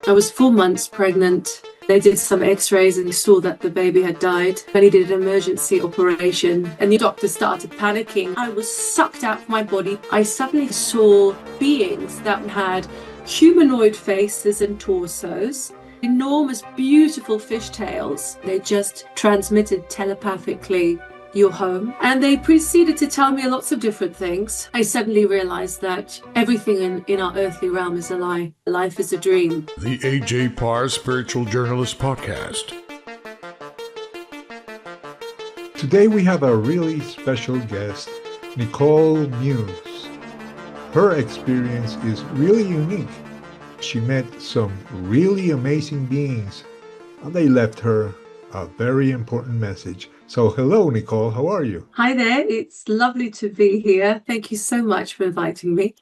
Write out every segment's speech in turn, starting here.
I was 4 months pregnant. They did some x-rays and saw that the baby had died. I needed an emergency operation and the doctor started panicking. I was sucked out of my body. I suddenly saw beings that had humanoid faces and torsos, enormous, beautiful fishtails. They just transmitted telepathically, "You're home." And they proceeded to tell me lots of different things. I suddenly realized that everything in our earthly realm is a lie. Life is a dream. The A.J. Parr Spiritual Journalist Podcast. Today we have a really special guest, Nicole Meeuws. Her experience is really unique. She met some really amazing beings, and they left her a very important message. So hello, Nicole, how are you? Hi there, it's lovely to be here. Thank you so much for inviting me.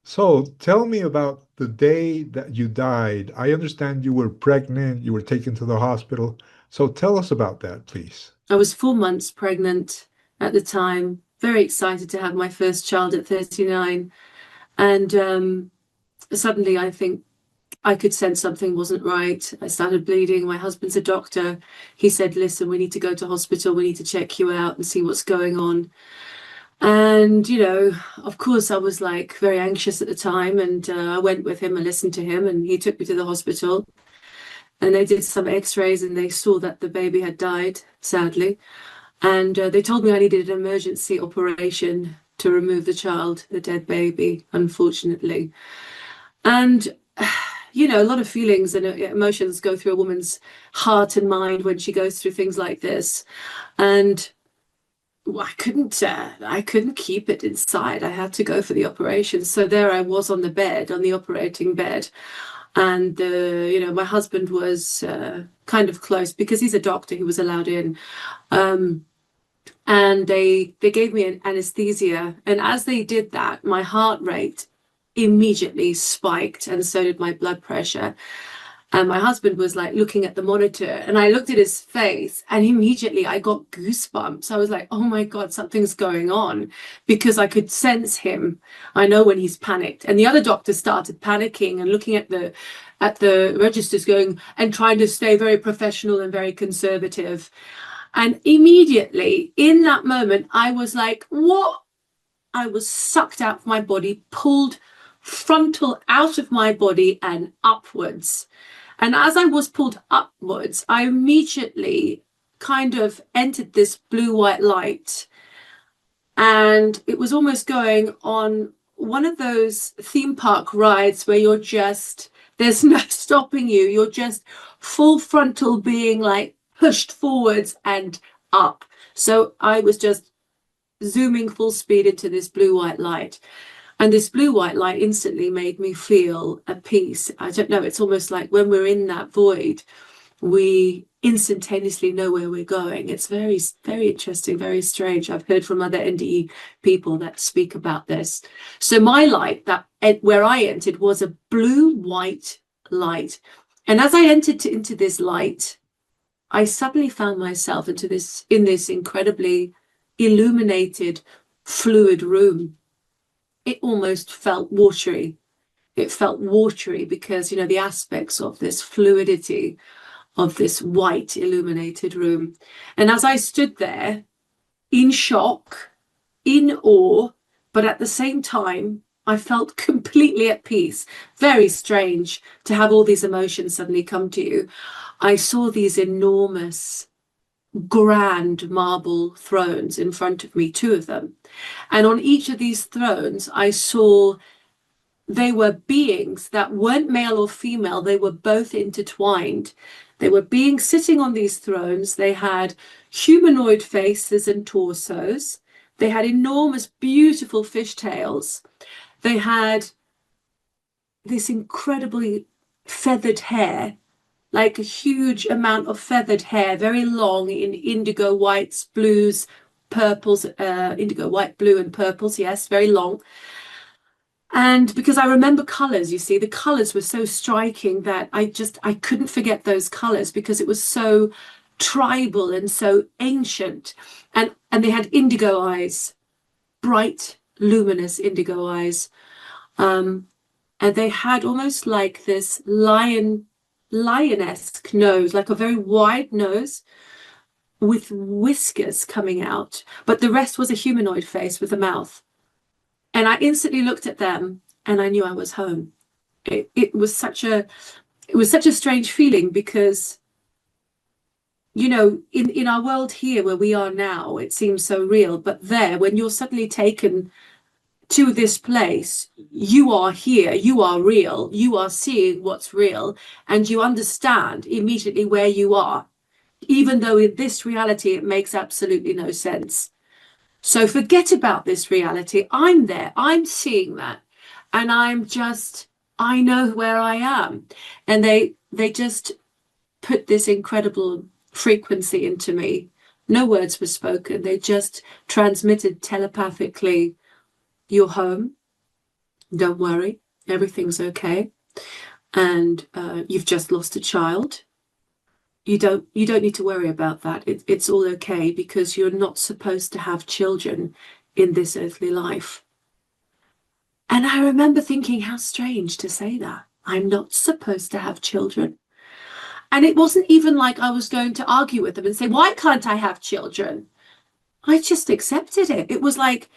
So tell me about the day that you died. I understand you were pregnant, you were taken to the hospital. So tell us about that, please. I was 4 months pregnant at the time, very excited to have my first child at 39. And suddenly I think I could sense something wasn't right. I started bleeding. My husband's a doctor. He said, "Listen, we need to go to hospital. We need to check you out and see what's going on." And, of course, I was like very anxious at the time. And I went with him and listened to him. And he took me to the hospital. And they did some x-rays and they saw that the baby had died, sadly. And they told me I needed an emergency operation to remove the child, the dead baby, unfortunately. And a lot of feelings and emotions go through a woman's heart and mind when she goes through things like this. And I couldn't keep it inside. I had to go for the operation. So there I was on the bed, on the operating bed. And, my husband was kind of close because he's a doctor. He was allowed in. And they gave me an anesthesia. And as they did that, my heart rate immediately spiked, and so did my blood pressure. And my husband was like looking at the monitor, and I looked at his face, and immediately I got goosebumps. I was like, oh my God, something's going on, because I could sense him. I know when he's panicked. And the other doctor started panicking and looking at the registers, going and trying to stay very professional and very conservative. And immediately in that moment, I was like, what? I was sucked out of my body, pulled frontal out of my body and upwards. And as I was pulled upwards, I immediately kind of entered this blue-white light. And it was almost going on one of those theme park rides where there's no stopping you. You're just full frontal being like pushed forwards and up. So I was just zooming full speed into this blue-white light. And this blue-white light instantly made me feel at peace. I don't know, it's almost like when we're in that void, we instantaneously know where we're going. It's very, very interesting, very strange. I've heard from other NDE people that speak about this. So my light, where I entered, was a blue-white light. And as I entered into this light, I suddenly found myself in this incredibly illuminated, fluid room. It almost felt watery. It felt watery because, the aspects of this fluidity of this white illuminated room. And as I stood there in shock, in awe, but at the same time, I felt completely at peace. Very strange to have all these emotions suddenly come to you. I saw these enormous, grand marble thrones in front of me, 2 of them. And on each of these thrones, I saw they were beings that weren't male or female. They were both intertwined. They were beings sitting on these thrones. They had humanoid faces and torsos. They had enormous, beautiful fishtails. They had this incredibly feathered hair, like a huge amount of feathered hair, very long in indigo whites, blues, purples, indigo white, blue and purples, yes, very long. And because I remember colors, you see, the colors were so striking that I couldn't forget those colors because it was so tribal and so ancient. And they had indigo eyes, bright, luminous indigo eyes. and they had almost like this lioness nose, like a very wide nose with whiskers coming out, but the rest was a humanoid face with a mouth. And I instantly looked at them and I knew I was home. It was such a strange feeling, because you know, in our world here where we are now, it seems so real, but there, when you're suddenly taken to this place, you are here, you are real, you are seeing what's real, and you understand immediately where you are, even though in this reality it makes absolutely no sense. So forget about this reality. I'm there, I'm seeing that, and I know where I am. And they just put this incredible frequency into me. No words were spoken, they just transmitted telepathically, "You're home, don't worry, everything's okay, and you've just lost a child. You don't need to worry about that. It's all okay, because you're not supposed to have children in this earthly life." And I remember thinking, how strange to say that. I'm not supposed to have children. And it wasn't even like I was going to argue with them and say, "Why can't I have children?" I just accepted it. It was like,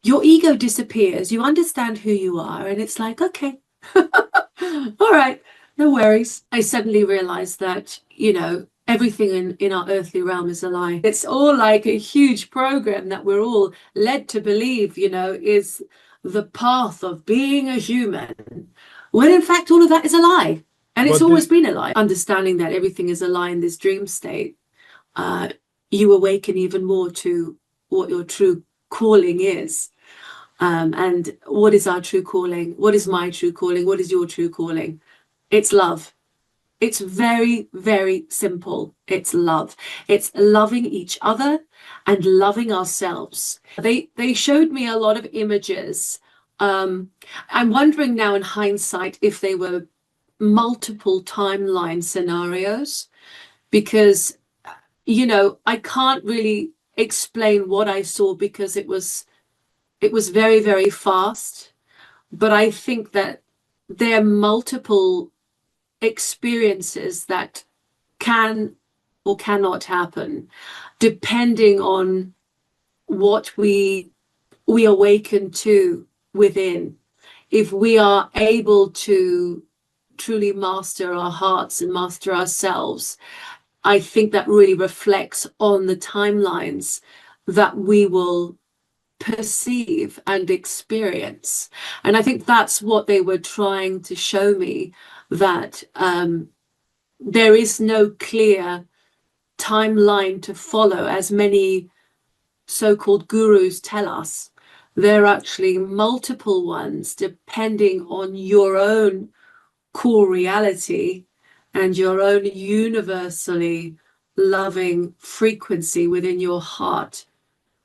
your ego disappears, you understand who you are, and it's like, okay, all right, no worries. I suddenly realized that, you know, everything in our earthly realm is a lie. It's all like a huge program that we're all led to believe, you know, is the path of being a human, when in fact all of that is a lie. And it's always been a lie. Understanding that everything is a lie in this dream state, you awaken even more to what your true calling is. And what is our true calling? What is my true calling? What is your true calling? It's love. It's very, very simple. It's love. It's loving each other and loving ourselves. They showed me a lot of images. I'm wondering now in hindsight if they were multiple timeline scenarios, because, you know, I can't really explain what I saw, because it was very, very fast. But I think that there are multiple experiences that can or cannot happen depending on what we awaken to within. If we are able to truly master our hearts and master ourselves, I think that really reflects on the timelines that we will perceive and experience. And I think that's what they were trying to show me, that there is no clear timeline to follow, as many so-called gurus tell us. There are actually multiple ones depending on your own core reality and your own universally loving frequency within your heart.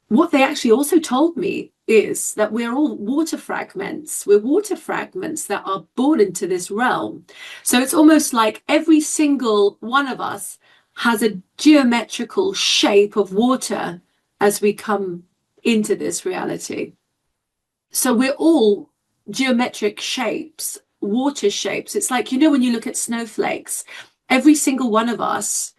What they actually also told me is that we're all water fragments. We're water fragments that are born into this realm. So it's almost like every single one of us has a geometrical shape of water as we come into this reality. So we're all geometric shapes, water shapes. It's like, you know, when you look at snowflakes, every single one of us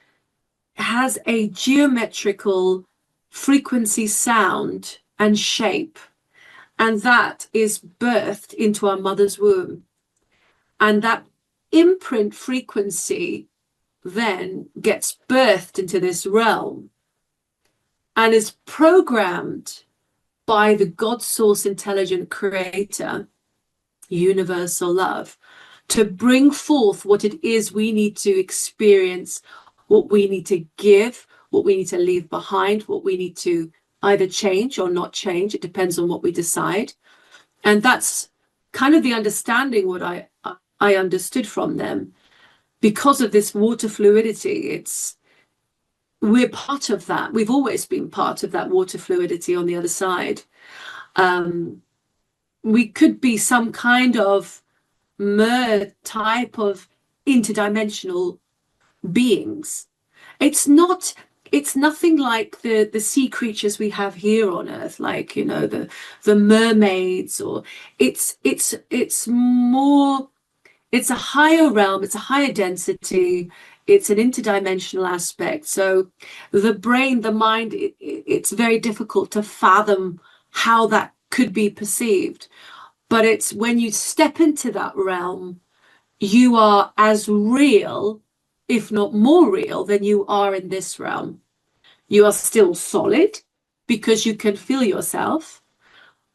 has a geometrical frequency, sound, and shape. And that is birthed into our mother's womb. And that imprint frequency then gets birthed into this realm and is programmed by the God source intelligent creator, universal love, to bring forth what it is we need to experience, what we need to give, what we need to leave behind, what we need to either change or not change. It depends on what we decide. And that's kind of the understanding what I understood from them. Because of this water fluidity, we're part of that. We've always been part of that water fluidity on the other side. We could be some kind of mer type of interdimensional beings. It's not it's nothing like the sea creatures we have here on Earth, like, you know, the mermaids, or it's more, it's a higher realm, it's a higher density, it's an interdimensional aspect. So the brain, the mind, it's very difficult to fathom how that could be perceived. But it's when you step into that realm, you are as real, if not more real, than you are in this realm. You are still solid because you can feel yourself,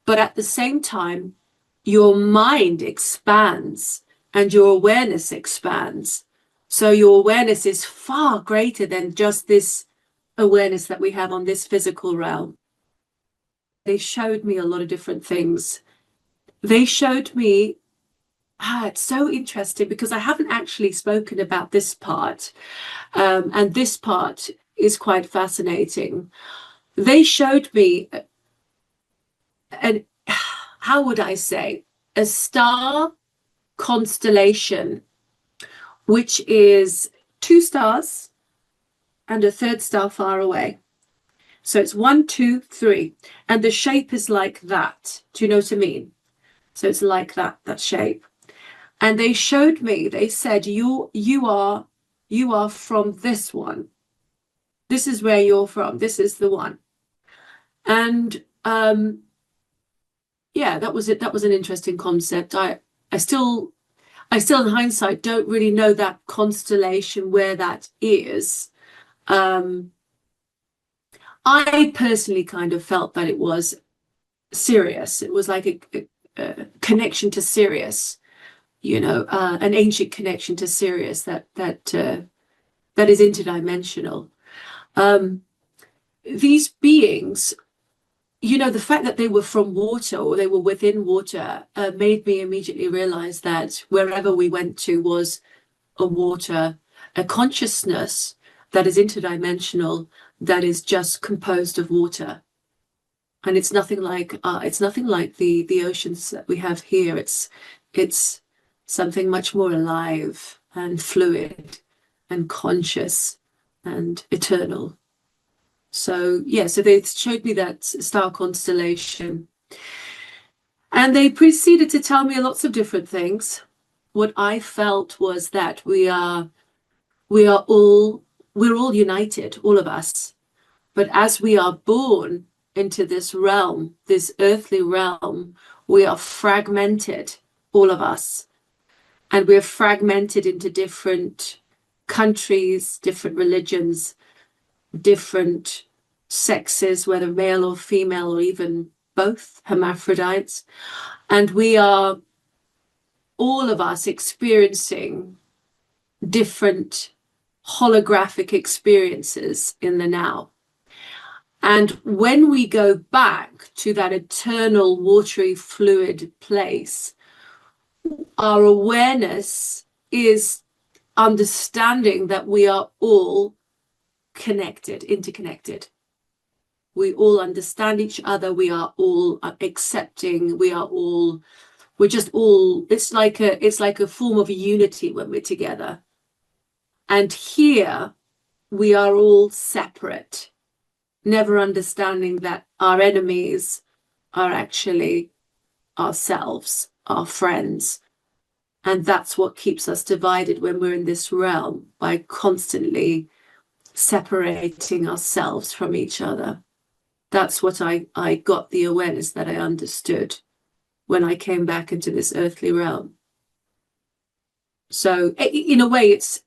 but at the same time, your mind expands and your awareness expands. So your awareness is far greater than just this awareness that we have on this physical realm. They showed me a lot of different things. They showed me, it's so interesting because I haven't actually spoken about this part, and this part is quite fascinating. They showed me, and how would I say, a star constellation, which is 2 stars and a 3rd star far away. So it's 1, 2, 3, and the shape is like that. Do you know what I mean? So it's like that shape. And they showed me, they said, you are from this one. This is where you're from. This is the one. And yeah, that was it. That was an interesting concept. I still in hindsight don't really know that constellation, where that is. I personally kind of felt that it was Sirius. It was like a connection to Sirius, you know, an ancient connection to Sirius that is interdimensional. These beings, you know, the fact that they were from water, or they were within water, made me immediately realize that wherever we went to was a consciousness that is interdimensional, that is just composed of water. And it's nothing like the oceans that we have here. It's something much more alive and fluid and conscious and eternal. So yeah, so they showed me that star constellation, and they proceeded to tell me lots of different things. What I felt was that we're all united, all of us. But as we are born into this realm, this earthly realm, we are fragmented, all of us. And we're fragmented into different countries, different religions, different sexes, whether male or female, or even both, hermaphrodites. And we are, all of us, experiencing different holographic experiences in the now. And when we go back to that eternal watery fluid place, our awareness is understanding that we are all connected, interconnected. We all understand each other. We are all accepting. We're just all, it's like a form of unity when we're together. And here we are all separate, never understanding that our enemies are actually ourselves, our friends. And that's what keeps us divided when we're in this realm, by constantly separating ourselves from each other. That's what I got the awareness that I understood when I came back into this earthly realm. So in a way, it's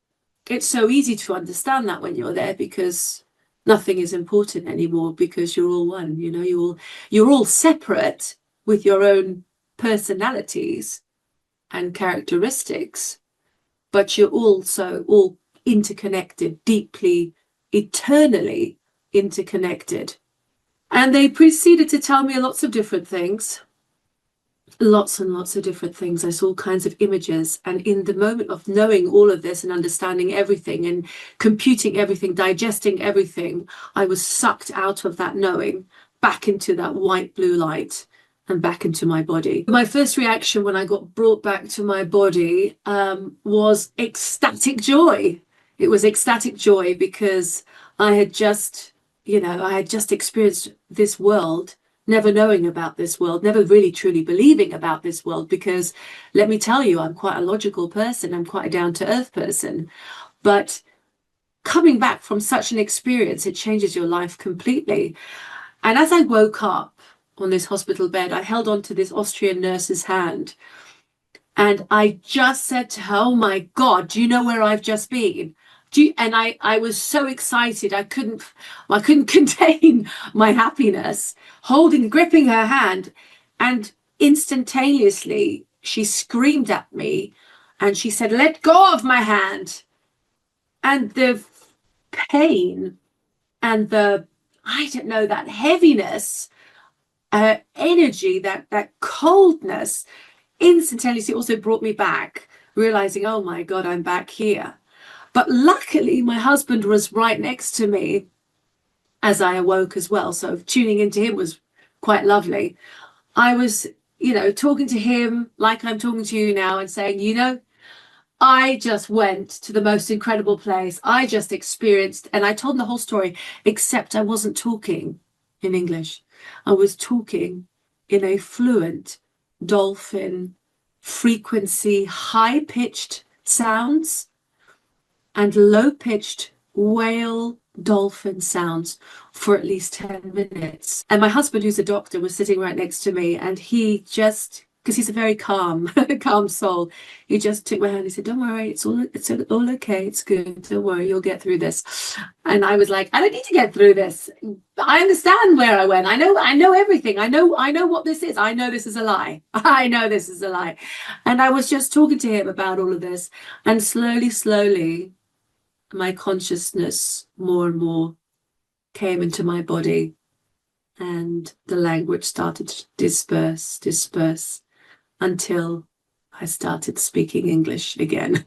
so easy to understand that when you're there, because nothing is important anymore, because you're all one. You know, you're all separate with your own personalities and characteristics, but you're also all interconnected, deeply, eternally interconnected. And they proceeded to tell me lots of different things, lots and lots of different things. I saw all kinds of images, and in the moment of knowing all of this and understanding everything and computing everything, digesting everything, I was sucked out of that knowing, back into that white blue light and back into my body. My first reaction when I got brought back to my body was ecstatic joy. It was ecstatic joy, because I had just, I had just experienced this world, never knowing about this world, never really truly believing about this world, because let me tell you, I'm quite a logical person. I'm quite a down-to-earth person. But coming back from such an experience, it changes your life completely. And as I woke up on this hospital bed, I held on to this Austrian nurse's hand. And I just said to her, oh my God, do you know where I've just been? And I was so excited. I couldn't contain my happiness, gripping her hand. And instantaneously, she screamed at me and she said, let go of my hand. And the pain and that heaviness, energy, that coldness, instantaneously also brought me back, realizing, oh my God, I'm back here. But luckily, my husband was right next to me as I awoke as well. So tuning into him was quite lovely. I was, talking to him like I'm talking to you now and saying, I just went to the most incredible place. I just experienced, and I told him the whole story, except I wasn't talking in English. I was talking in a fluent dolphin frequency, high-pitched sounds and low-pitched whale dolphin sounds for at least 10 minutes. And my husband, who's a doctor, was sitting right next to me, and he just, because he's a very calm soul, he just took my hand and said, don't worry, it's all okay, it's good, don't worry, you'll get through this. And I was like, I don't need to get through this. I understand where I went. I know everything. I know what this is. I know this is a lie. I know this is a lie. And I was just talking to him about all of this, and slowly, my consciousness more and more came into my body, and the language started to disperse until I started speaking English again.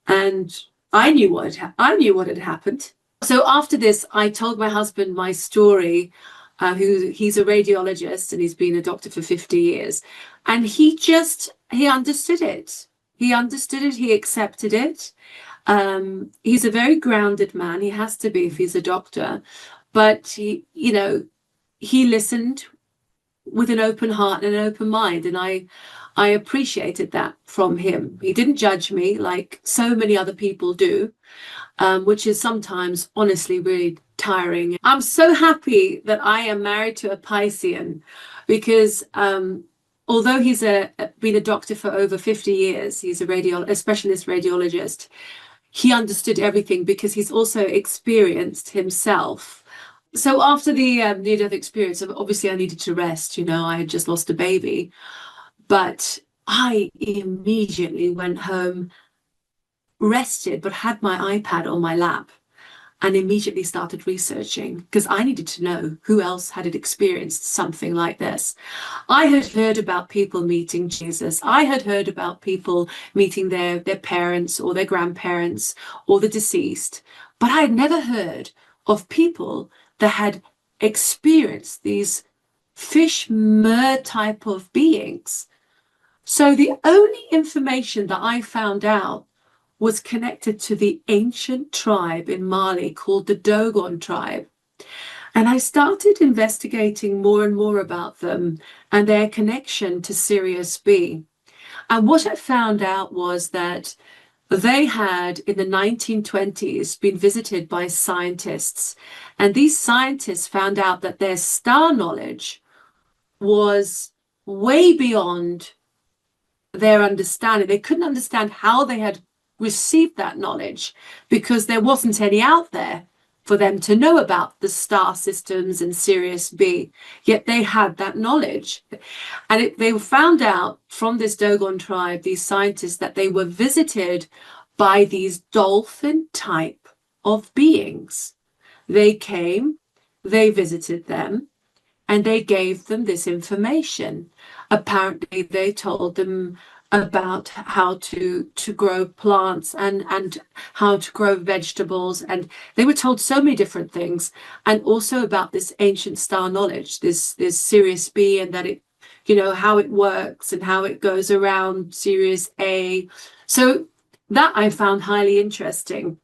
And I knew what had happened. So after this, I told my husband my story, he's a radiologist and he's been a doctor for 50 years. And he understood it. He understood it. He accepted it. He's a very grounded man. He has to be if he's a doctor. But he listened with an open heart and an open mind. And I appreciated that from him. He didn't judge me like so many other people do, which is sometimes honestly really tiring. I'm so happy that I am married to a Piscean, because although he's been a doctor for over 50 years, he's a specialist radiologist, he understood everything because he's also experienced himself. So after the near-death experience, obviously I needed to rest. I had just lost a baby. But I immediately went home, rested, but had my iPad on my lap, and immediately started researching, because I needed to know who else had experienced something like this. I had heard about people meeting Jesus. I had heard about people meeting their parents or their grandparents or the deceased, but I had never heard of people that had experienced these fish mer type of beings. So the only information that I found out was connected to the ancient tribe in Mali called the Dogon tribe. And I started investigating more and more about them and their connection to Sirius B. And what I found out was that they had, in the 1920s, been visited by scientists. And these scientists found out that their star knowledge was way beyond their understanding. They couldn't understand how they had received that knowledge, because there wasn't any out there for them to know about the star systems and Sirius B, yet they had that knowledge. And they found out from this Dogon tribe, these scientists, that they were visited by these dolphin type of beings. They came, they visited them, and they gave them this information. Apparently, they told them about how to grow plants and how to grow vegetables, and they were told so many different things, and also about this ancient star knowledge, this Sirius B, and that it, how it works and how it goes around Sirius A. So that I found highly interesting.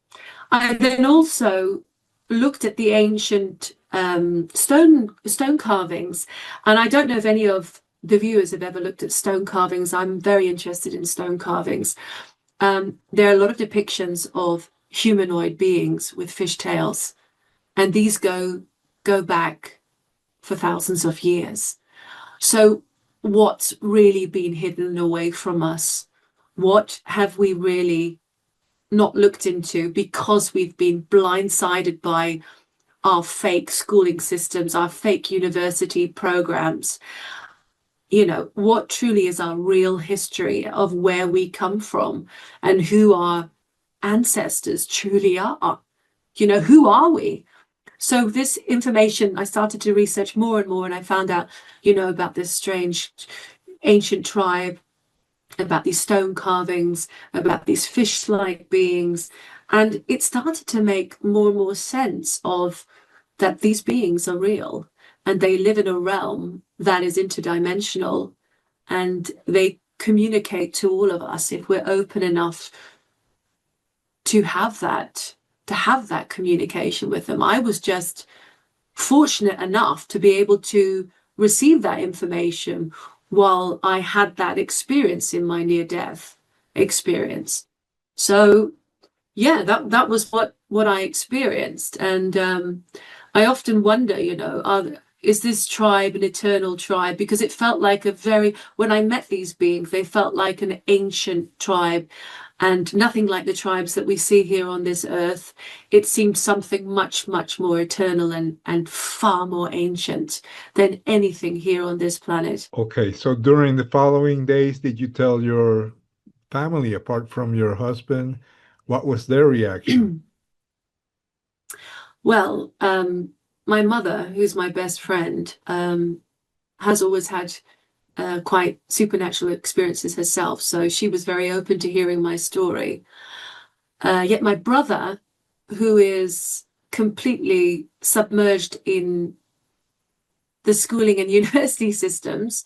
I then also looked at the ancient stone carvings, and I don't know if any of the viewers have ever looked at stone carvings. I'm very interested in stone carvings. There are a lot of depictions of humanoid beings with fish tails, and these go back for thousands of years. So what's really been hidden away from us? What have we really not looked into because we've been blindsided by our fake schooling systems, our fake university programs? You know, what truly is our real history of where we come from and who our ancestors truly are? You know, who are we? So this information, I started to research more and more, and I found out, you know, about this strange ancient tribe, about these stone carvings, about these fish-like beings. And it started to make more and more sense of that these beings are real and they live in a realm that is interdimensional, and they communicate to all of us if we're open enough to have that communication with them. I was just fortunate enough to be able to receive that information while I had that experience in my near-death experience. So yeah, that was what I experienced. And I often wonder, you know, is this tribe an eternal tribe? Because it felt like when I met these beings, they felt like an ancient tribe, and nothing like the tribes that we see here on this earth. It seemed something much, much more eternal and far more ancient than anything here on this planet. Okay, so during the following days, did you tell your family, apart from your husband, what was their reaction? Well, my mother, who's my best friend, has always had quite supernatural experiences herself, so she was very open to hearing my story. Yet my brother, who is completely submerged in the schooling and university systems,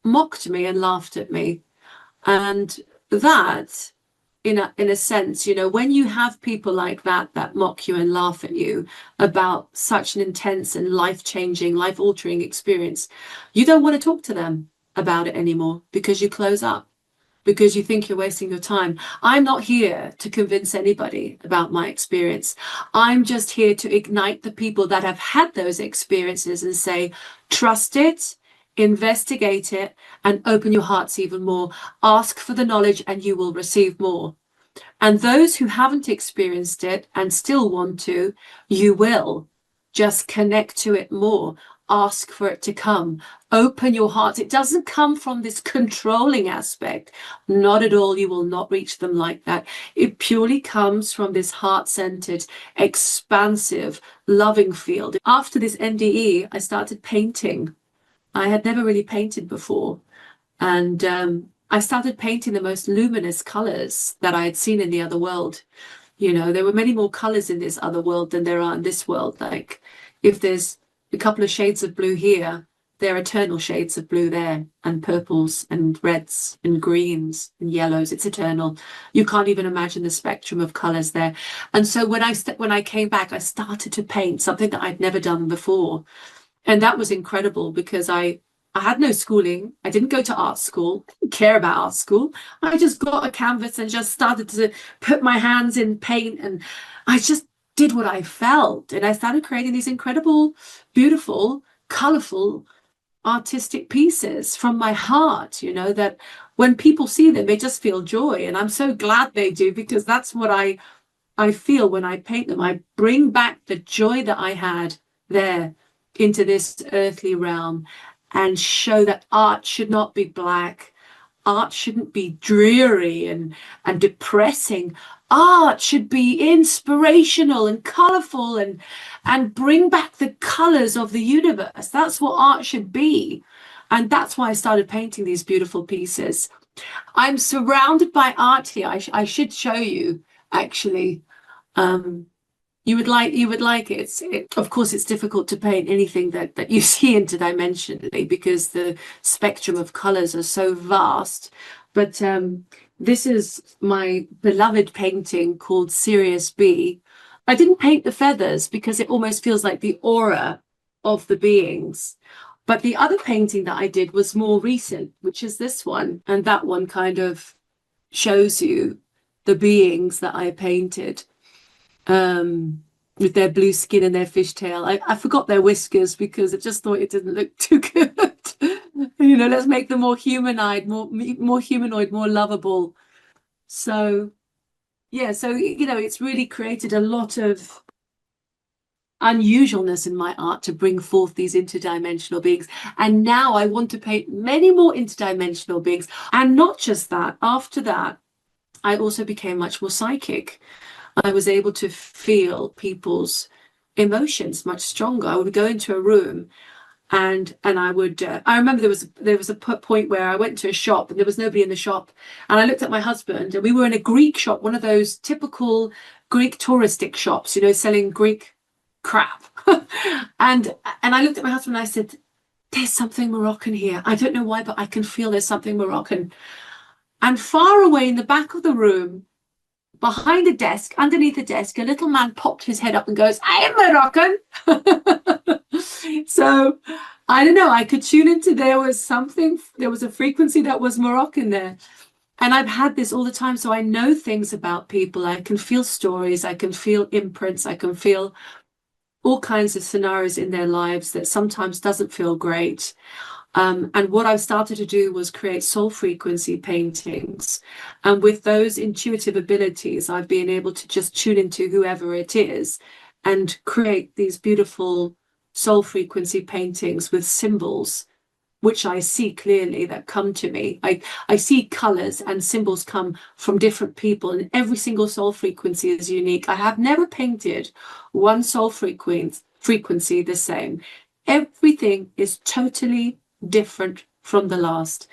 mocked me and laughed at me. And that, in a sense, you know, when you have people like that mock you and laugh at you about such an intense and life-changing, life-altering experience, you don't want to talk to them about it anymore, because you close up, because you think you're wasting your time. I'm not here to convince anybody about my experience. I'm just here to ignite the people that have had those experiences and say, trust it, investigate it, and open your hearts even more. Ask for the knowledge and you will receive more. And those who haven't experienced it and still want to, you will. Just connect to it more. Ask for it to come. Open your heart. It doesn't come from this controlling aspect. Not at all. You will not reach them like that. It purely comes from this heart-centered, expansive, loving field. After this NDE, I started painting. I had never really painted before. And I started painting the most luminous colors that I had seen in the other world. You know, there were many more colors in this other world than there are in this world. Like, if there's a couple of shades of blue here, there are eternal shades of blue there, and purples and reds and greens and yellows. It's eternal. You can't even imagine the spectrum of colors there. And so when I came back, I started to paint something that I'd never done before. And that was incredible, because I had no schooling. I didn't go to art school. I didn't care about art school. I just got a canvas and just started to put my hands in paint, and I just did what I felt. And I started creating these incredible, beautiful, colorful, artistic pieces from my heart, you know, that when people see them, they just feel joy. And I'm so glad they do, because that's what I feel when I paint them. I bring back the joy that I had there into this earthly realm, and show that art should not be black. Art shouldn't be dreary and depressing. Art should be inspirational and colorful, and bring back the colors of the universe. That's what art should be. And that's why I started painting these beautiful pieces. I'm surrounded by art here. I should show you, actually. You would like it. Of course, it's difficult to paint anything that you see interdimensionally, because the spectrum of colors are so vast. But this is my beloved painting called Sirius B. I didn't paint the feathers because it almost feels like the aura of the beings. But the other painting that I did was more recent, which is this one. And that one kind of shows you the beings that I painted, with their blue skin and their fishtail. I forgot their whiskers because I just thought it didn't look too good. You know, let's make them more humanoid, more lovable. So, yeah, so, you know, it's really created a lot of unusualness in my art to bring forth these interdimensional beings. And now I want to paint many more interdimensional beings. And not just that, after that, I also became much more psychic. I was able to feel people's emotions much stronger. I would go into a room and I would, I remember there was a point where I went to a shop and there was nobody in the shop. And I looked at my husband and we were in a Greek shop, one of those typical Greek touristic shops, you know, selling Greek crap. and I looked at my husband and I said, there's something Moroccan here. I don't know why, but I can feel there's something Moroccan. And far away in the back of the room, behind a desk, underneath a desk, a little man popped his head up and goes, I am Moroccan. So I don't know, I could tune into, there was a frequency that was Moroccan there. And I've had this all the time. So I know things about people. I can feel stories. I can feel imprints. I can feel all kinds of scenarios in their lives that sometimes doesn't feel great. And what I've started to do was create soul frequency paintings. And with those intuitive abilities, I've been able to just tune into whoever it is and create these beautiful soul frequency paintings with symbols, which I see clearly that come to me. I see colors and symbols come from different people, and every single soul frequency is unique. I have never painted one soul frequency the same. Everything is totally different from the last.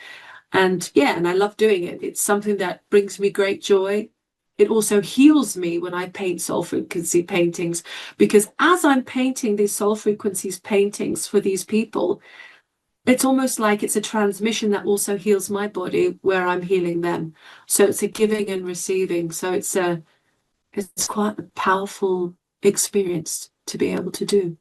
And yeah, and I love doing it. It's something that brings me great joy. It also heals me when I paint soul frequency paintings, because as I'm painting these soul frequencies paintings for these people, it's almost like it's a transmission that also heals my body where I'm healing them. So it's a giving and receiving. So it's quite a powerful experience to be able to do.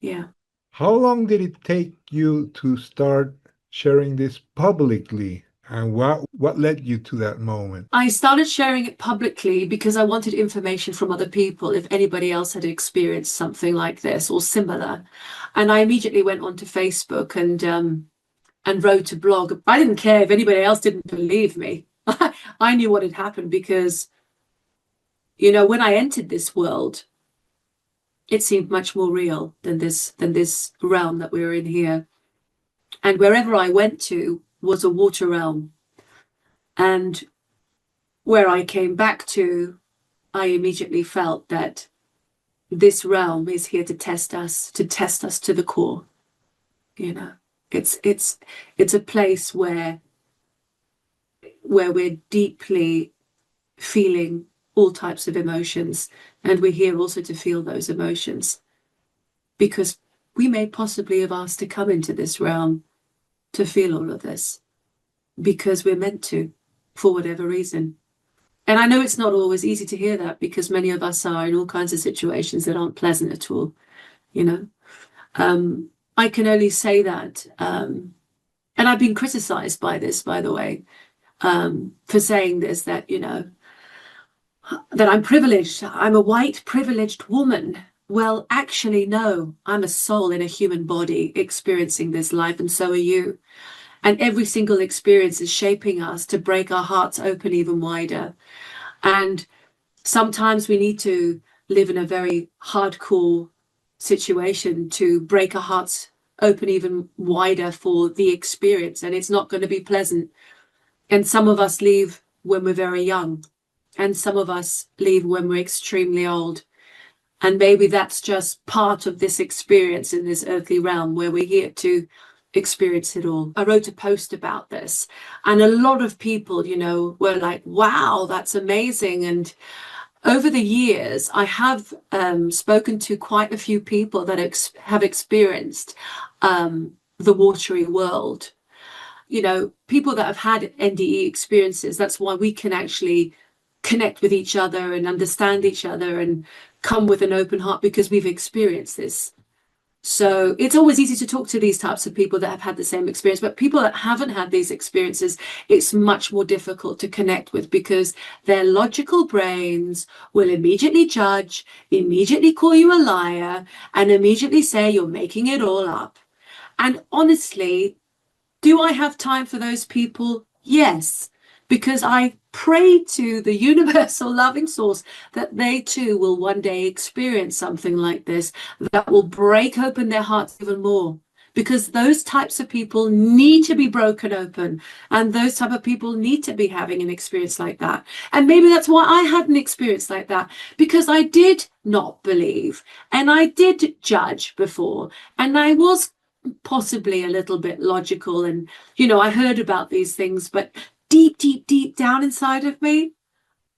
Yeah. How long did it take you to start sharing this publicly? And what led you to that moment? I started sharing it publicly because I wanted information from other people if anybody else had experienced something like this or similar. And I immediately went onto Facebook and wrote a blog. I didn't care if anybody else didn't believe me. I knew what had happened because, you know, when I entered this world, it seemed much more real than this realm that we're in here. And wherever I went to was a water realm. And where I came back to, I immediately felt that this realm is here to test us to the core. You know, it's a place where we're deeply feeling all types of emotions, and we're here also to feel those emotions, because we may possibly have asked to come into this realm to feel all of this because we're meant to, for whatever reason. And I know it's not always easy to hear that, because many of us are in all kinds of situations that aren't pleasant at all, you know. I can only say that, and I've been criticized by this, by the way, for saying this, that, you know, that I'm privileged, I'm a white privileged woman. Well, actually, no, I'm a soul in a human body experiencing this life, and so are you. And every single experience is shaping us to break our hearts open even wider. And sometimes we need to live in a very hardcore situation to break our hearts open even wider for the experience. And it's not going to be pleasant. And some of us leave when we're very young, and some of us leave when we're extremely old. And maybe that's just part of this experience in this earthly realm where we're here to experience it all. I wrote a post about this, and a lot of people, you know, were like, wow, that's amazing. And over the years, I have spoken to quite a few people that have experienced the watery world. You know, people that have had NDE experiences. That's why we can actually connect with each other and understand each other and come with an open heart because we've experienced this. So it's always easy to talk to these types of people that have had the same experience, but people that haven't had these experiences, it's much more difficult to connect with because their logical brains will immediately judge, immediately call you a liar, and immediately say you're making it all up. And honestly, do I have time for those people? Yes, because I pray to the universal loving source that they too will one day experience something like this that will break open their hearts even more, because those types of people need to be broken open, and those type of people need to be having an experience like that. And maybe that's why I had an experience like that, because I did not believe and I did judge before, and I was possibly a little bit logical, and I heard about these things, but deep down inside of me,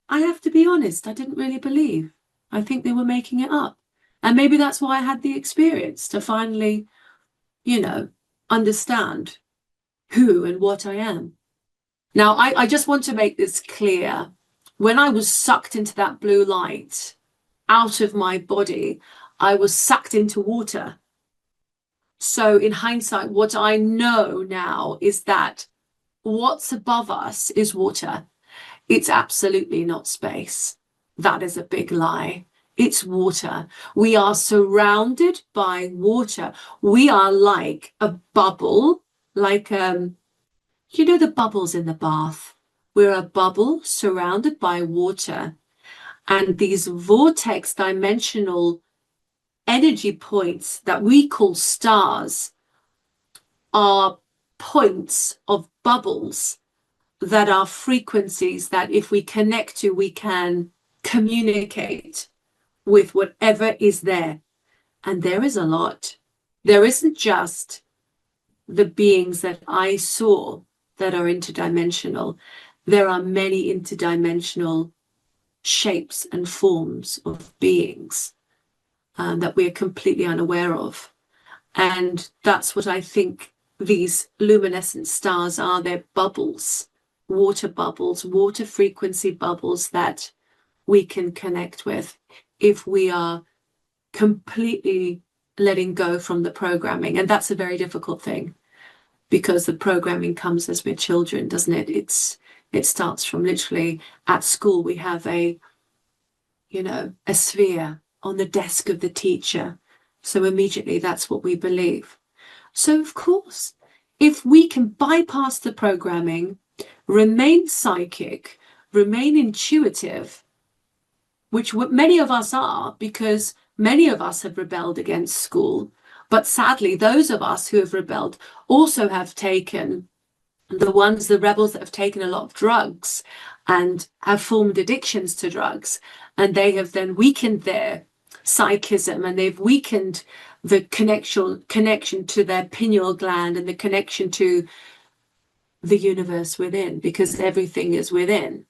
I have to be honest, I didn't really believe. I think they were making it up. And maybe that's why I had the experience to finally, understand who and what I am. Now, I just want to make this clear. When I was sucked into that blue light out of my body, I was sucked into water. So in hindsight, what I know now is that what's above us is water. It's absolutely not space. That is a big lie. It's water. We are surrounded by water. We are like a bubble, like, the bubbles in the bath. We're a bubble surrounded by water. And these vortex dimensional energy points that we call stars are points of bubbles that are frequencies that if we connect to, we can communicate with whatever is there. And there is a lot. There isn't just the beings that I saw that are interdimensional. There are many interdimensional shapes and forms of beings that we are completely unaware of. And that's what I think these luminescent stars are. They're bubbles, water frequency bubbles that we can connect with if we are completely letting go from the programming. And that's a very difficult thing, because the programming comes as we're children, doesn't it? It starts from literally at school. We have a sphere on the desk of the teacher. So immediately that's what we believe. So of course, if we can bypass the programming, remain psychic, remain intuitive, which many of us are, because many of us have rebelled against school. But sadly, those of us who have rebelled also have taken, the rebels that have taken a lot of drugs and have formed addictions to drugs, and they have then weakened their psychism, and they've weakened the connection to their pineal gland and the connection to the universe within, because everything is within,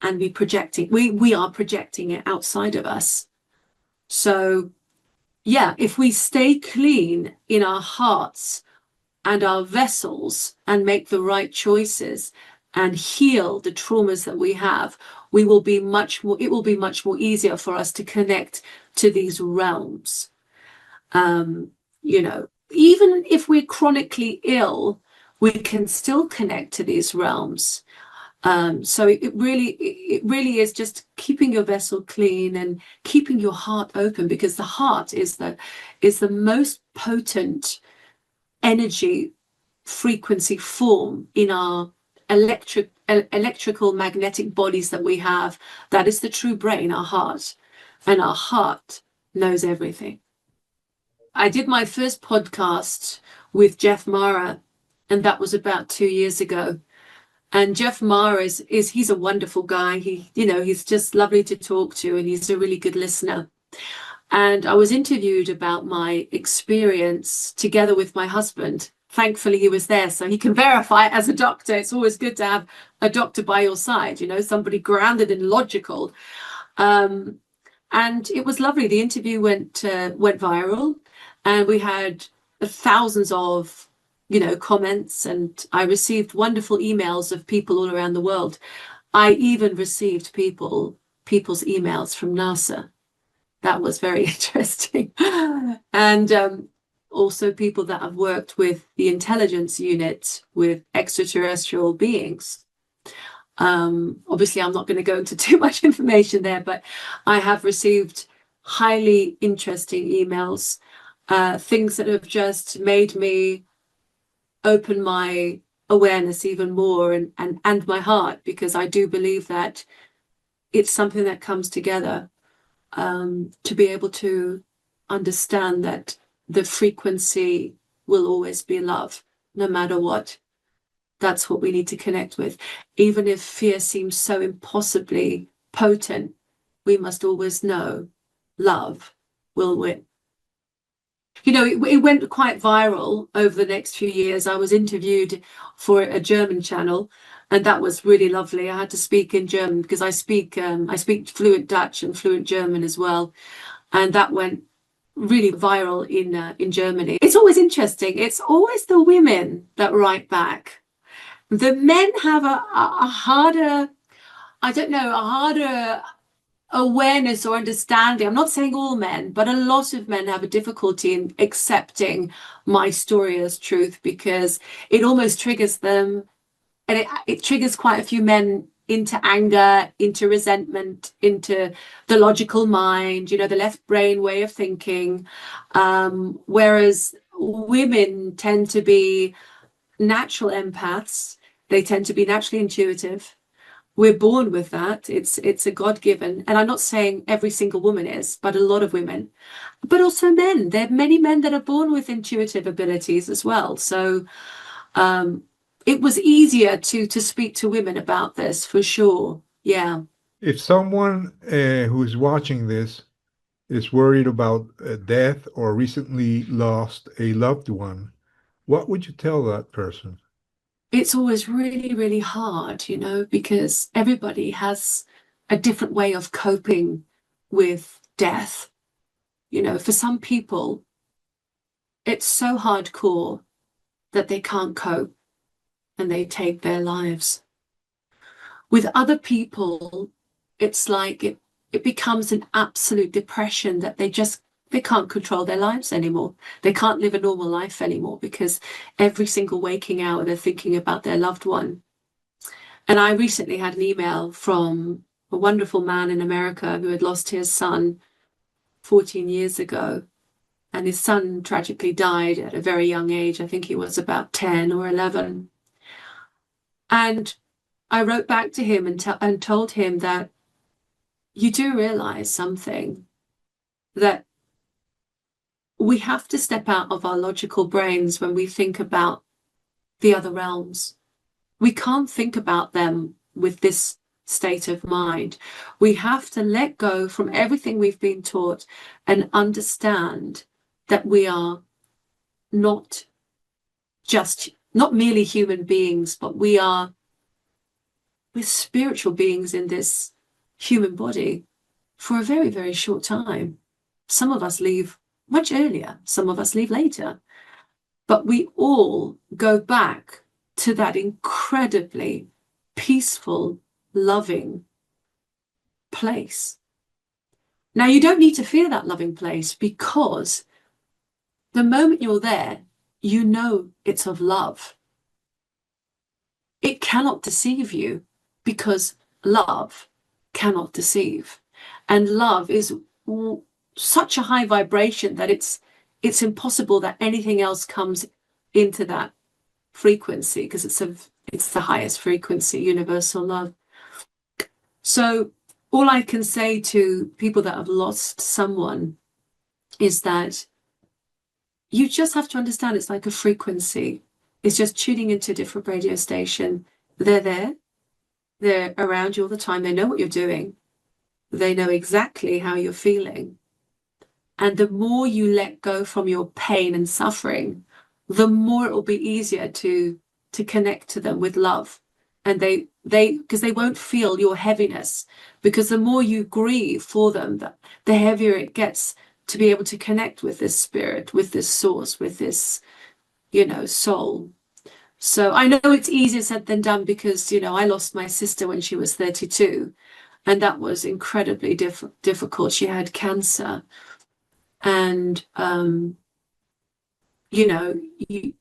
and we are projecting it outside of us. So yeah, if we stay clean in our hearts and our vessels and make the right choices and heal the traumas that we have, it will be much more easier for us to connect to these realms. Even if we're chronically ill, we can still connect to these realms. So it really is just keeping your vessel clean and keeping your heart open, because the heart is the most potent energy frequency form in our electrical magnetic bodies that we have. That is the true brain, our heart, and our heart knows everything. I did my first podcast with Jeff Mara, and that was about 2 years ago. And Jeff Parr he's a wonderful guy. He's just lovely to talk to, and he's a really good listener. And I was interviewed about my experience together with my husband. Thankfully, he was there, so he can verify it as a doctor. It's always good to have a doctor by your side, somebody grounded and logical. And it was lovely. The interview went viral, and we had thousands of comments, and I received wonderful emails of people all around the world. I even received people people's emails from NASA. That was very interesting. And also people that have worked with the intelligence unit with extraterrestrial beings. Obviously, I'm not going to go into too much information there, but I have received highly interesting emails, things that have just made me open my awareness even more and my heart, because I do believe that it's something that comes together, to be able to understand that the frequency will always be love, no matter what. That's what we need to connect with. Even if fear seems so impossibly potent, we must always know love will win. You know, it went quite viral over the next few years. I was interviewed for a German channel, and that was really lovely. I had to speak in German because I speak fluent Dutch and fluent German as well, and that went really viral in Germany. It's always interesting. It's always the women that write back. The men have a harder, I don't know, a harder awareness or understanding. I'm not saying all men, but a lot of men have a difficulty in accepting my story as truth, because it almost triggers them, and it triggers quite a few men into anger, into resentment, into the logical mind, you know, the left brain way of thinking, whereas women tend to be natural empaths. They tend to be naturally intuitive. We're born with that. It's a God-given, and I'm not saying every single woman is, but a lot of women, but also men. There are many men that are born with intuitive abilities as well. So it was easier to speak to women about this, for sure. Yeah. If someone who's watching this is worried about death or recently lost a loved one, what would you tell that person? It's always really, really hard, you know, because everybody has a different way of coping with death. You know, for some people, it's so hardcore that they can't cope and they take their lives. With other people, it's like it becomes an absolute depression that they can't control their lives anymore. They can't live a normal life anymore, because every single waking hour they're thinking about their loved one. And I recently had an email from a wonderful man in America who had lost his son 14 years ago. And his son tragically died at a very young age. I think he was about 10 or 11. And I wrote back to him and told him that you do realize something, that we have to step out of our logical brains when we think about the other realms. We can't think about them with this state of mind. We have to let go from everything we've been taught and understand that we are not merely human beings, but we're spiritual beings in this human body for a very, very short time. Some of us leave much earlier, some of us leave later, but we all go back to that incredibly peaceful, loving place. Now, you don't need to fear that loving place, because the moment you're there, you know it's of love. It cannot deceive you, because love cannot deceive. And love is such a high vibration that it's impossible that anything else comes into that frequency, because it's the highest frequency, universal love. So all I can say to people that have lost someone is that you just have to understand it's like a frequency. It's just tuning into a different radio station. They're there. They're around you all the time. They know what you're doing. They know exactly how you're feeling. And the more you let go from your pain and suffering, the more it will be easier to connect to them with love. And because they won't feel your heaviness, because the more you grieve for them, the heavier it gets to be able to connect with this spirit, with this source, with this, soul. So I know it's easier said than done, because, I lost my sister when she was 32. And that was incredibly difficult. She had cancer. And, you know, you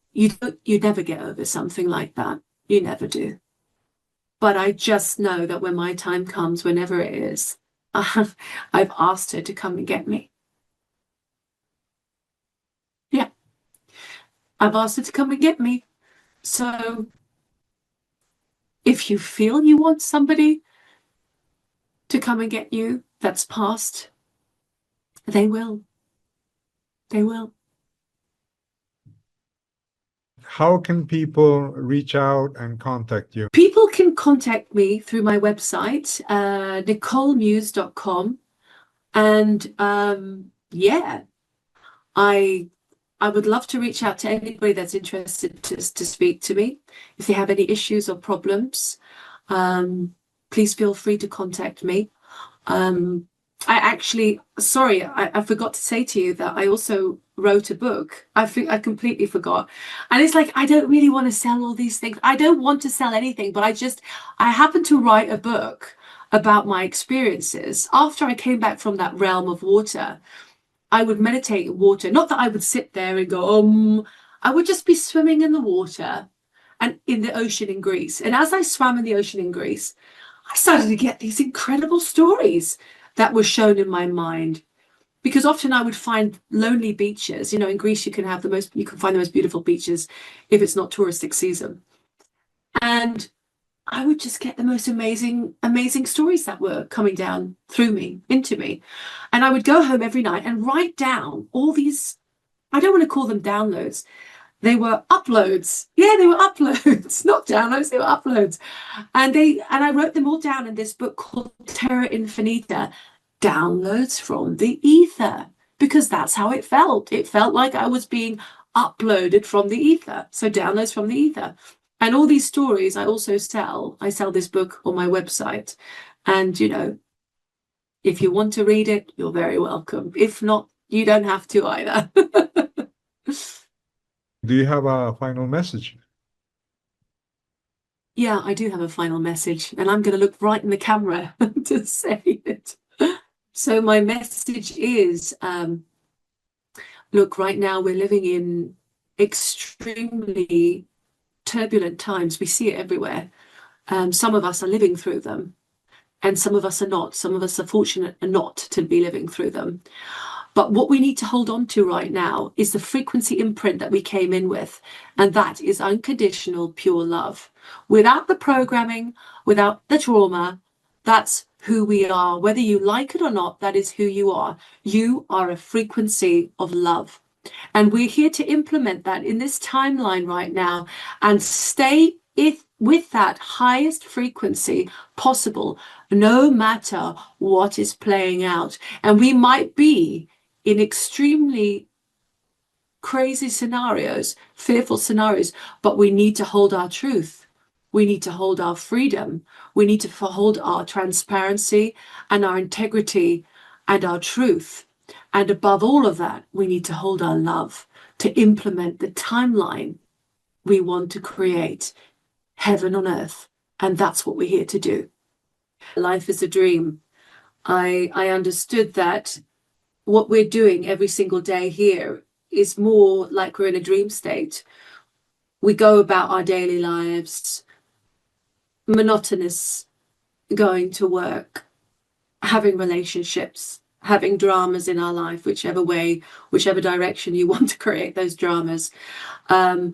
never get over something like that. You never do. But I just know that when my time comes, whenever it is, I've asked her to come and get me. Yeah, I've asked her to come and get me. So if you feel you want somebody to come and get you that's passed, they will. They will. How can people reach out and contact you? People can contact me through my website, NicoleMeeuws.com. And yeah, I would love to reach out to anybody that's interested to speak to me. If they have any issues or problems, please feel free to contact me. I forgot to say to you that I also wrote a book. I completely forgot. And it's like, I don't really want to sell all these things. I don't want to sell anything, but I happened to write a book about my experiences. After I came back from that realm of water, I would meditate in water. Not that I would sit there and go, I would just be swimming in the water and in the ocean in Greece. And as I swam in the ocean in Greece, I started to get these incredible stories that were shown in my mind. Because often I would find lonely beaches. You know, in Greece you can find the most beautiful beaches if it's not touristic season. And I would just get the most amazing stories that were coming down through me, into me. And I would go home every night and write down all these, I don't want to call them downloads. They were uploads. Yeah, they were uploads, not downloads, they were uploads. And I wrote them all down in this book called Terra Infinita, Downloads from the Ether, because that's how it felt. It felt like I was being uploaded from the ether. So downloads from the ether. And all these stories I also sell. I sell this book on my website. And, you know, if you want to read it, you're very welcome. If not, you don't have to either. Do you have a final message? Yeah, I do have a final message, and I'm going to look right in the camera to say it. So my message is, look, right now we're living in extremely turbulent times. We see it everywhere. Some of us are living through them, and some of us are not. Some of us are fortunate not to be living through them. But what we need to hold on to right now is the frequency imprint that we came in with, and that is unconditional, pure love. Without the programming, without the trauma, that's who we are. Whether you like it or not, that is who you are. You are a frequency of love. And we're here to implement that in this timeline right now and stay with that highest frequency possible, no matter what is playing out. And we might be in extremely crazy scenarios, fearful scenarios, but we need to hold our truth. We need to hold our freedom. We need to hold our transparency and our integrity and our truth. And above all of that, we need to hold our love to implement the timeline we want to create, heaven on earth. And that's what we're here to do. Life is a dream. I understood that what we're doing every single day here is more like we're in a dream state. We go about our daily lives, monotonous, going to work, having relationships, having dramas in our life, whichever way, whichever direction you want to create those dramas. And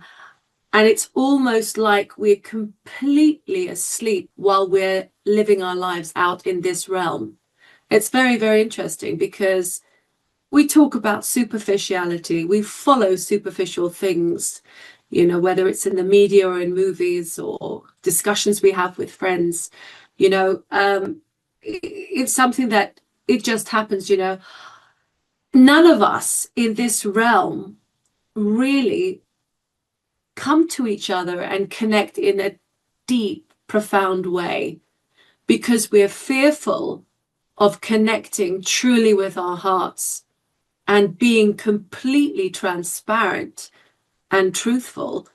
it's almost like we're completely asleep while we're living our lives out in this realm. It's very, very interesting because we talk about superficiality. We follow superficial things, you know, whether it's in the media or in movies or discussions we have with friends, you know, it's something that it just happens, you know. None of us in this realm really come to each other and connect in a deep, profound way because we're fearful of connecting truly with our hearts and being completely transparent and truthful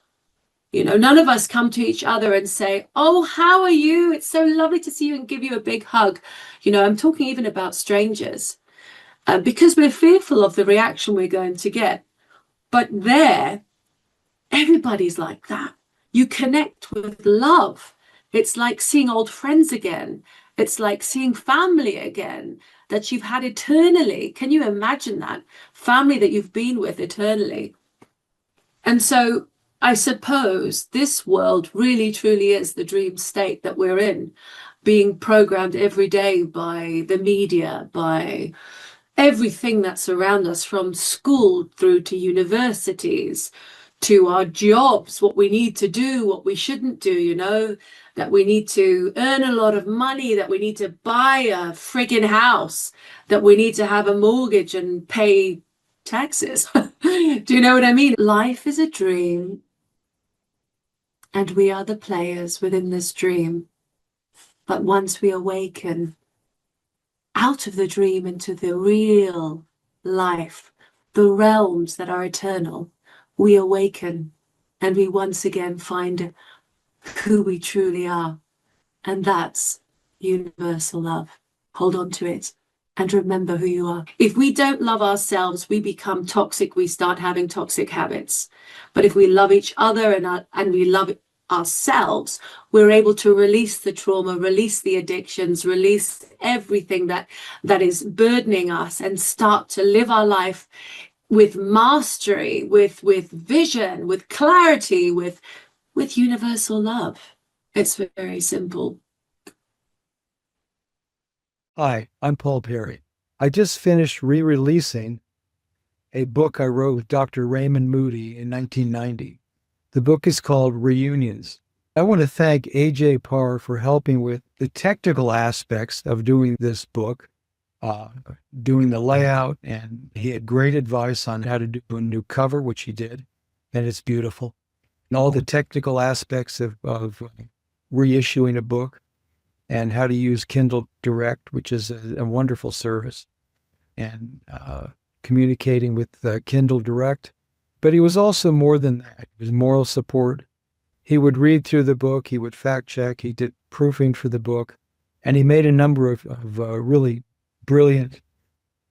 You know, none of us come to each other and say, "Oh, how are you? It's so lovely to see you," and give you a big hug. You know, I'm talking even about strangers, because we're fearful of the reaction we're going to get. But there, everybody's like that. You connect with love. It's like seeing old friends again. It's like seeing family again that you've had eternally. Can you imagine that? Family that you've been with eternally. And so I suppose this world really, truly is the dream state that we're in, being programmed every day by the media, by everything that's around us, from school through to universities, to our jobs, what we need to do, what we shouldn't do, you know, that we need to earn a lot of money, that we need to buy a friggin' house, that we need to have a mortgage and pay taxes. Do you know what I mean? Life is a dream, and we are the players within this dream. But once we awaken out of the dream into the real life, the realms that are eternal, we awaken and we once again find who we truly are. And that's universal love. Hold on to it and remember who you are. If we don't love ourselves, we become toxic. We start having toxic habits. But if we love each other and we love ourselves, we're able to release the trauma, release the addictions, release everything that is burdening us, and start to live our life with mastery, with vision, with clarity, with universal love. It's very simple. Hi, I'm Paul Perry. I just finished re-releasing a book I wrote with Dr. Raymond Moody in 1990. The book is called Reunions. I want to thank AJ Parr for helping with the technical aspects of doing this book, doing the layout, and he had great advice on how to do a new cover, which he did, and it's beautiful. And all the technical aspects of reissuing a book, and how to use Kindle Direct, which is a wonderful service, and communicating with Kindle Direct. But he was also more than that. He was moral support. He would read through the book. He would fact check. He did proofing for the book. And he made a number of really brilliant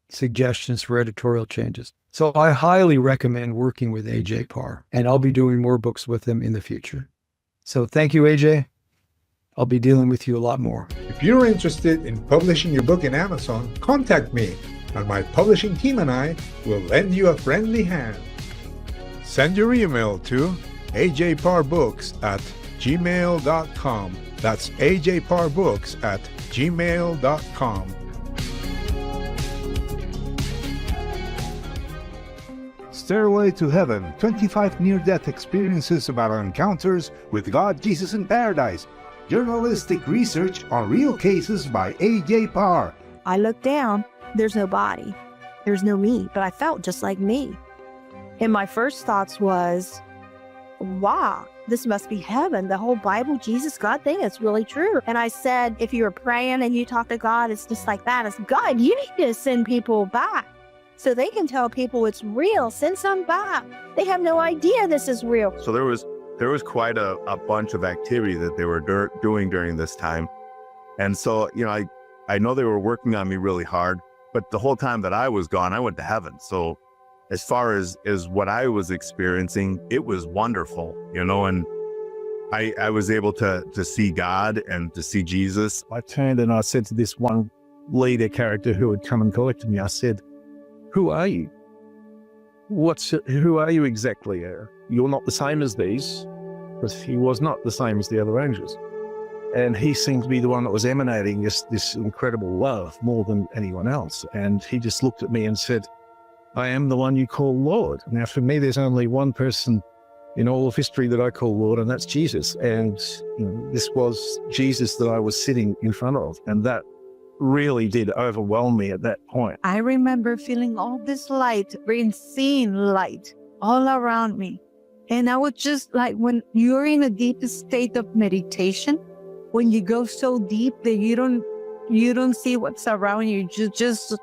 suggestions for editorial changes. So I highly recommend working with AJ Parr. And I'll be doing more books with him in the future. So thank you, AJ. I'll be dealing with you a lot more. If you're interested in publishing your book in Amazon, contact me, and my publishing team and I will lend you a friendly hand. Send your email to ajparbooks@gmail.com. That's ajparbooks@gmail.com. Stairway to Heaven, 25 near-death experiences about our encounters with God, Jesus, and paradise. Journalistic research on real cases by A.J. Parr. I looked down, there's no body, there's no me, but I felt just like me. And my first thoughts was, wow, this must be heaven. The whole Bible, Jesus, God thing is really true. And I said, if you're praying and you talk to God, it's just like that. It's God, you need to send people back so they can tell people it's real. Send some back. They have no idea this is real. So there was quite a bunch of activity that they were doing during this time. And so, you know, I know they were working on me really hard, but the whole time that I was gone, I went to heaven. So as far as what I was experiencing, it was wonderful, you know, and I was able to see God and to see Jesus. I turned and I said to this one leader character who had come and collected me, I said, who are you? Who are you exactly? You're not the same as these, because he was not the same as the other angels. And he seemed to be the one that was emanating this incredible love more than anyone else. And he just looked at me and said, I am the one you call Lord. Now, for me, there's only one person in all of history that I call Lord, and that's Jesus. And you know, this was Jesus that I was sitting in front of. And that really did overwhelm me at that point. I remember feeling all this light, seeing light all around me. And I was just like, when you're in a deep state of meditation, when you go so deep that you don't see what's around you, you just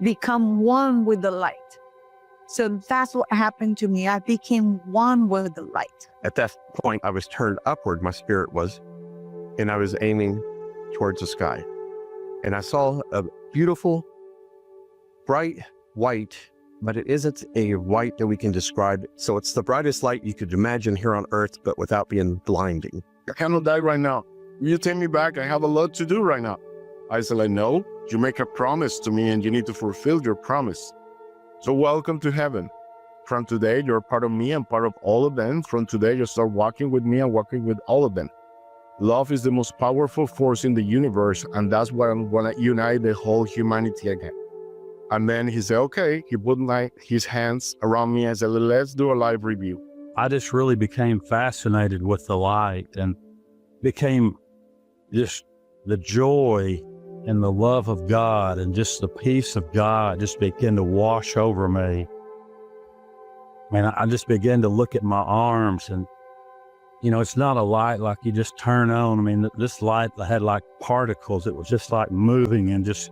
become one with the light. So that's what happened to me. I became one with the light. At that point, I was turned upward, my spirit was, and I was aiming towards the sky. And I saw a beautiful, bright white, but it isn't a white that we can describe. So it's the brightest light you could imagine here on Earth, but without being blinding. I cannot die right now. Will you take me back? I have a lot to do right now. I said, like, no, you make a promise to me and you need to fulfill your promise. So welcome to heaven. From today, you're part of me and part of all of them. From today, you start walking with me and walking with all of them. Love is the most powerful force in the universe, and that's what I'm gonna unite the whole humanity again. And then he said, okay, he put his hands around me and said, let's do a live review. I just really became fascinated with the light and became just the joy and the love of God and just the peace of God just began to wash over me. And I just began to look at my arms, and, you know, it's not a light like you just turn on. I mean, this light had like particles. It was just like moving and just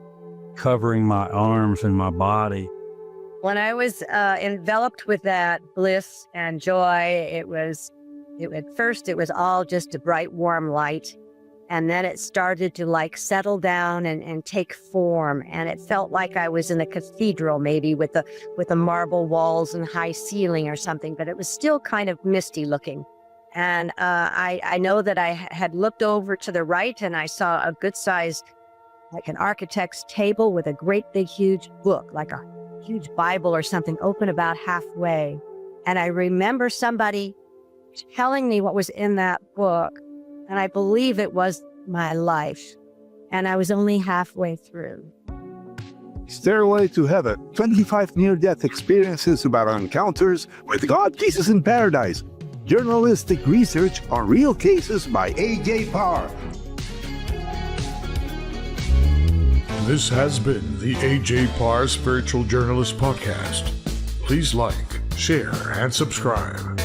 covering my arms and my body. When I was enveloped with that bliss and joy, at first it was all just a bright, warm light. And then it started to like settle down and take form. And it felt like I was in a cathedral, maybe with the marble walls and high ceiling or something, but it was still kind of misty looking. And I know that I had looked over to the right and I saw a good size, like an architect's table with a great big, huge book, like a huge Bible or something, open about halfway. And I remember somebody telling me what was in that book. And I believe it was my life. And I was only halfway through. Stairway to Heaven, 25 near-death experiences about encounters with God, Jesus, and paradise. Journalistic research on real cases by A.J. Parr. This has been the A.J. Parr Spiritual Journalist Podcast. Please like, share, and subscribe.